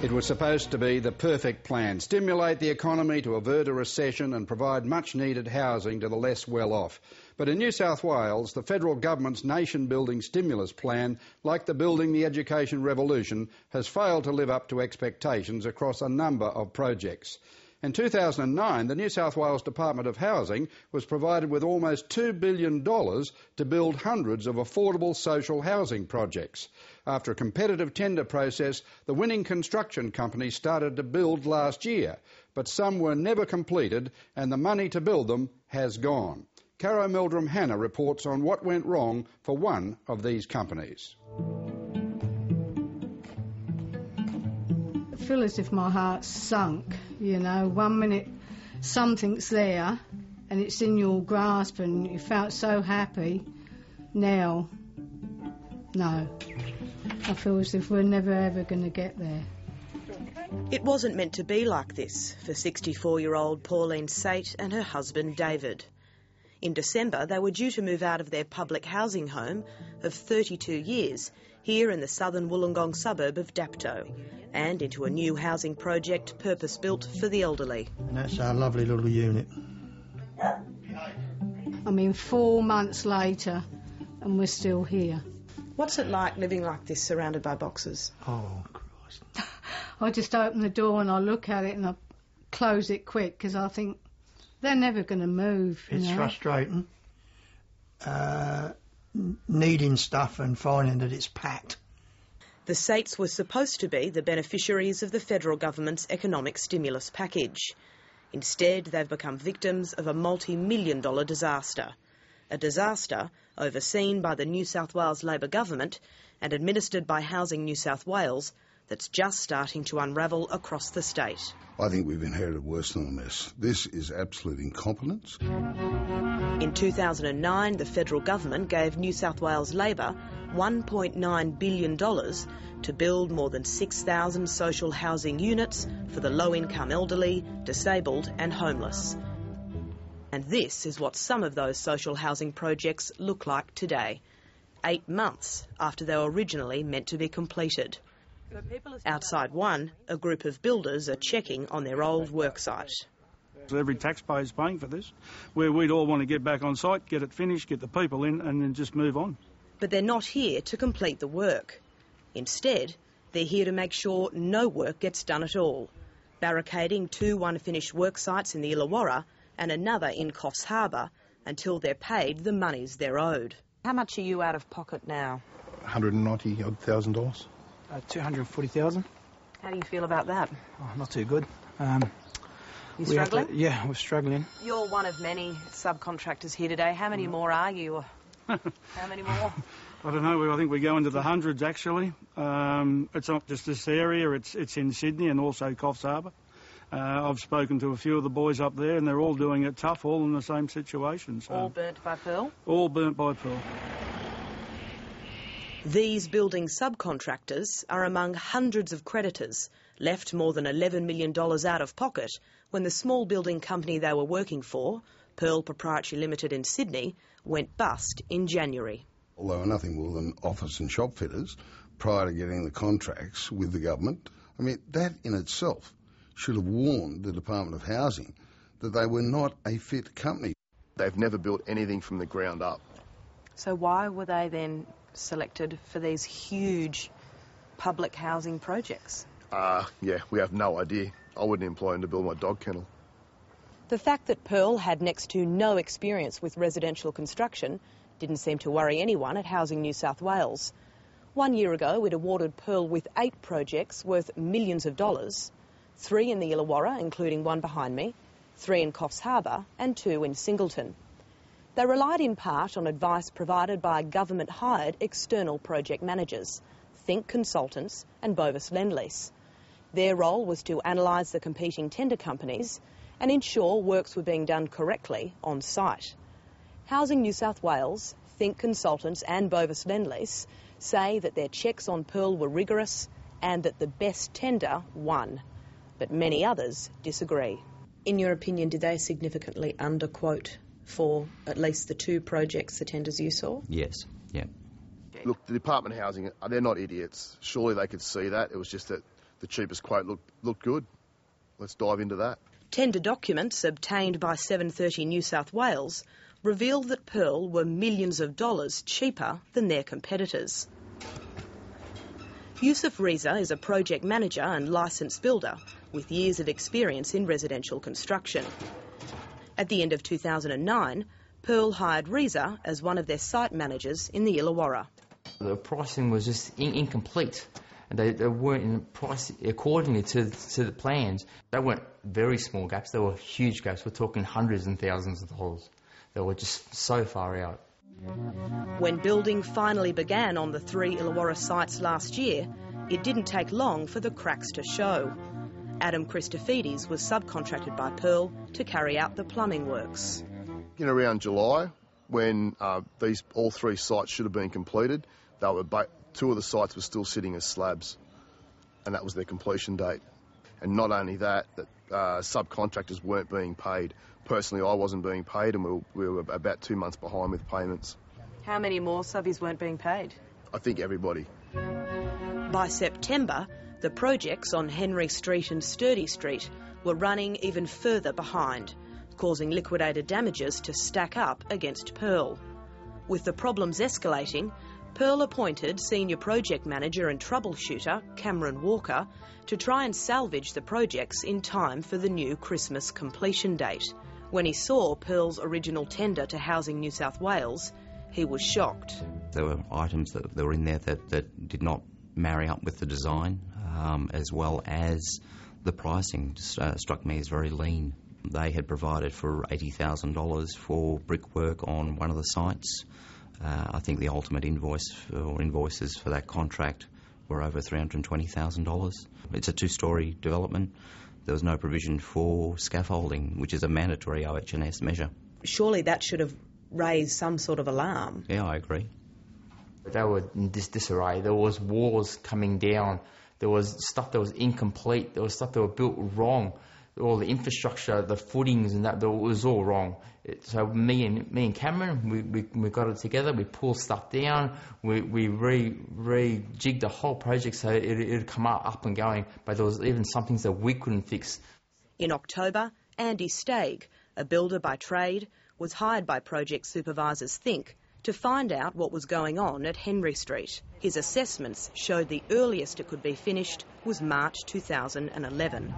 It was supposed to be the perfect plan, stimulate the economy to avert a recession and provide much needed housing to the less well off. But in New South Wales, the federal government's nation-building stimulus plan, like the Building the Education Revolution, has failed to live up to expectations across a number of projects. In 2009, the New South Wales Department of Housing was provided with almost $2 billion to build hundreds of affordable social housing projects. After a competitive tender process, the winning construction company started to build last year, but some were never completed and the money to build them has gone. Caro Meldrum Hanna reports on what went wrong for one of these companies. I feel as if my heart's sunk, you know. 1 minute something's there and it's in your grasp and you felt so happy. Now, no. I feel as if we're never ever going to get there. It wasn't meant to be like this for 64-year-old Pauline Sate and her husband David. In December, they were due to move out of their public housing home of 32 years here in the southern Wollongong suburb of Dapto and into a new housing project purpose-built for the elderly. And that's our lovely little unit. I mean, 4 months later and we're still here. What's it like living like this, surrounded by boxes? Oh, Christ. I just open the door and I look at it and I close it quick because I think they're never going to move. It's frustrating. Needing stuff and finding that it's packed. The Sates were supposed to be the beneficiaries of the federal government's economic stimulus package. Instead, they've become victims of a multi-million-dollar disaster. A disaster overseen by the New South Wales Labor government and administered by Housing New South Wales that's just starting to unravel across the state. I think we've inherited worse than a mess. This is absolute incompetence. In 2009, the federal government gave New South Wales Labor $1.9 billion to build more than 6,000 social housing units for the low-income elderly, disabled and homeless. And this is what some of those social housing projects look like today, 8 months after they were originally meant to be completed. Outside one, a group of builders are checking on their old worksite. Every taxpayer is paying for this, where we'd all want to get back on site, get it finished, get the people in and then just move on. But they're not here to complete the work. Instead, they're here to make sure no work gets done at all, barricading 2 unfinished work sites in the Illawarra and another in Coffs Harbour until they're paid the monies they're owed. How much are you out of pocket now? $190,000. 240,000. How do you feel about that? Oh, not too good. You struggling? Yeah, we're struggling. You're one of many subcontractors here today. How many more are you? How many more? I don't know. I think we go into the hundreds, actually. It's not just this area. It's in Sydney and also Coffs Harbour. I've spoken to a few of the boys up there and they're all doing it tough, all in the same situation. So. All burnt by Pearl? All burnt by Pearl. These building subcontractors are among hundreds of creditors left more than $11 million out of pocket when the small building company they were working for, Pearl Proprietary Limited in Sydney, went bust in January. Although nothing more than office and shop fitters prior to getting the contracts with the government, I mean, that in itself should have warned the Department of Housing that they were not a fit company. They've never built anything from the ground up. So why were they then selected for these huge public housing projects? Yeah, we have no idea. I wouldn't employ them to build my dog kennel. The fact that Pearl had next to no experience with residential construction didn't seem to worry anyone at Housing New South Wales. 1 year ago, it awarded Pearl with 8 projects worth millions of dollars, 3 in the Illawarra, including one behind me, 3 in Coffs Harbour and 2 in Singleton. They relied in part on advice provided by government-hired external project managers, Think Consultants and Bovis Lendlease. Their role was to analyse the competing tender companies and ensure works were being done correctly on site. Housing New South Wales, Think Consultants and Bovis Lendlease say that their checks on Pearl were rigorous and that the best tender won. But many others disagree. In your opinion, did they significantly underquote for at least the 2 projects, the tenders you saw? Yes, yeah. Look, the Department of Housing, they're not idiots. Surely they could see that. It was just that the cheapest quote looked good. Let's dive into that. Tender documents obtained by 730 New South Wales revealed that Pearl were millions of dollars cheaper than their competitors. Yusuf Reza is a project manager and licensed builder with years of experience in residential construction. At the end of 2009, Pearl hired Reza as one of their site managers in the Illawarra. The pricing was just incomplete. They weren't priced accordingly to the plans. They weren't very small gaps, they were huge gaps. We're talking hundreds and thousands of dollars. They were just so far out. When building finally began on the 3 Illawarra sites last year, it didn't take long for the cracks to show. Adam Christofides was subcontracted by Pearl to carry out the plumbing works. In around July, when all 3 sites should have been completed, 2 of the sites were still sitting as slabs, and that was their completion date. And not only that, subcontractors weren't being paid. Personally, I wasn't being paid, and we were about 2 months behind with payments. How many more subbies weren't being paid? I think everybody. By September, the projects on Henry Street and Sturdy Street were running even further behind, causing liquidated damages to stack up against Pearl. With the problems escalating, Pearl appointed senior project manager and troubleshooter Cameron Walker to try and salvage the projects in time for the new Christmas completion date. When he saw Pearl's original tender to Housing New South Wales, he was shocked. There were items that were in there that did not marry up with the design, as well as the pricing struck me as very lean. They had provided for $80,000 for brickwork on one of the sites. I think the ultimate invoices for that contract were over $320,000. It's a 2-storey development. There was no provision for scaffolding, which is a mandatory OH&S measure. Surely that should have raised some sort of alarm. Yeah, I agree. They were in disarray. There was walls coming down. There was stuff that was incomplete. There was stuff that were built wrong. All the infrastructure, the footings and that was all wrong. So me and Cameron, we got it together. We pulled stuff down. We rejigged the whole project so it'd come up and going. But there was even some things that we couldn't fix. In October, Andy Stagg, a builder by trade, was hired by project supervisors Think to find out what was going on at Henry Street. His assessments showed the earliest it could be finished was March 2011.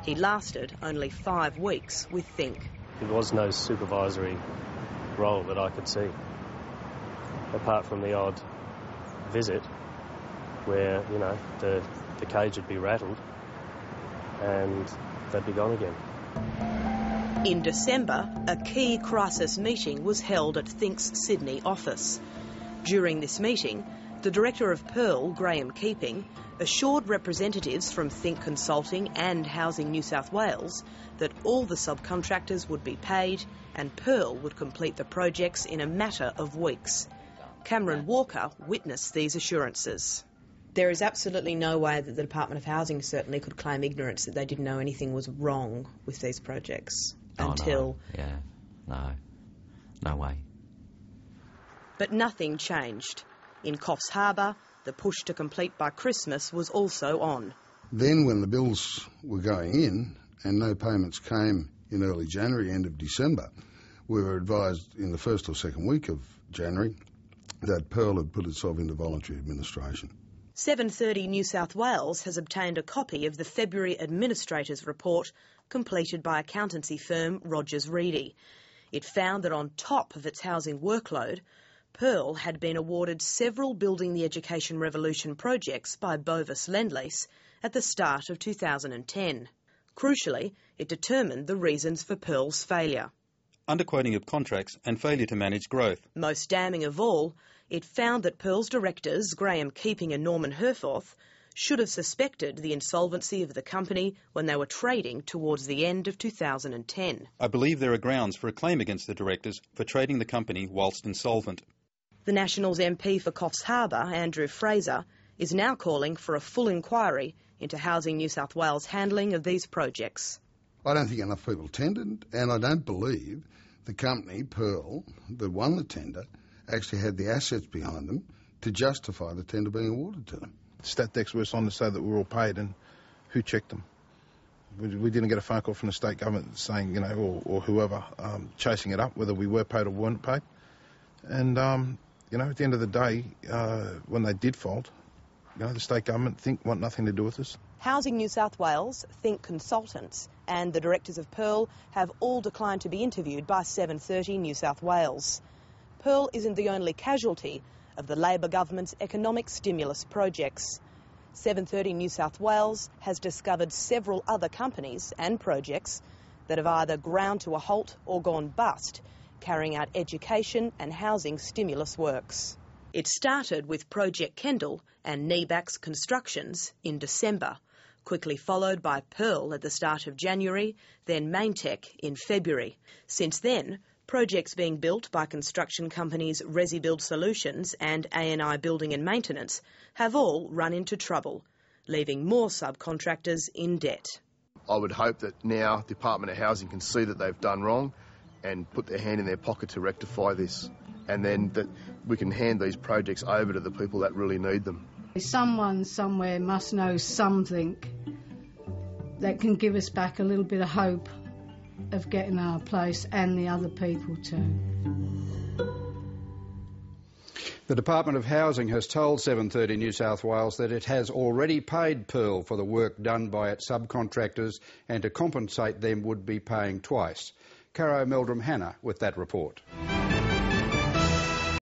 He lasted only 5 weeks with Think. There was no supervisory role that I could see, apart from the odd visit where, the cage would be rattled and they'd be gone again. In December, a key crisis meeting was held at Think's Sydney office. During this meeting, the director of Pearl, Graham Keeping, assured representatives from Think Consulting and Housing New South Wales that all the subcontractors would be paid and Pearl would complete the projects in a matter of weeks. Cameron Walker witnessed these assurances. There is absolutely no way that the Department of Housing certainly could claim ignorance that they didn't know anything was wrong with these projects until... No. Yeah, no way. But nothing changed. In Coffs Harbour, the push to complete by Christmas was also on. Then when the bills were going in and no payments came in early January, end of December, we were advised in the first or second week of January that Pearl had put itself into voluntary administration. 730 New South Wales has obtained a copy of the February Administrator's Report completed by accountancy firm Rogers Reedy. It found that on top of its housing workload, Pearl had been awarded several Building the Education Revolution projects by Bovis Lendlease at the start of 2010. Crucially, it determined the reasons for Pearl's failure. Underquoting of contracts and failure to manage growth. Most damning of all, it found that Pearl's directors, Graham Keeping and Norman Herforth, should have suspected the insolvency of the company when they were trading towards the end of 2010. I believe there are grounds for a claim against the directors for trading the company whilst insolvent. The Nationals MP for Coffs Harbour, Andrew Fraser, is now calling for a full inquiry into Housing New South Wales' handling of these projects. I don't think enough people tendered, and I don't believe the company, Pearl, that won the tender, actually had the assets behind them to justify the tender being awarded to them. Statdex was on to say that we were all paid, and Who checked them? We didn't get a phone call from the state government saying, you know, or whoever, chasing it up, whether we were paid or weren't paid. And, you know, at the end of the day, when they did fault, you know, the state government want nothing to do with us. Housing New South Wales, Think Consultants and the directors of Pearl have all declined to be interviewed by 7:30 New South Wales. Pearl isn't the only casualty of the Labor government's economic stimulus projects. 7:30 New South Wales has discovered several other companies and projects that have either ground to a halt or gone bust, carrying out education and housing stimulus works. It started with Project Kendall and Nebax Constructions in December, quickly followed by Pearl at the start of January, then Maintech in February. Since then, projects being built by construction companies ResiBuild Solutions and ANI Building and Maintenance have all run into trouble, leaving more subcontractors in debt. I would hope that now the Department of Housing can see that they've done wrong and put their hand in their pocket to rectify this, and then that we can hand these projects over to the people that really need them. Someone somewhere must know something that can give us back a little bit of hope of getting our place and the other people too. The Department of Housing has told 7:30 New South Wales that it has already paid Pearl for the work done by its subcontractors, and to compensate them would be paying twice. Caro Meldrum Hanna with that report.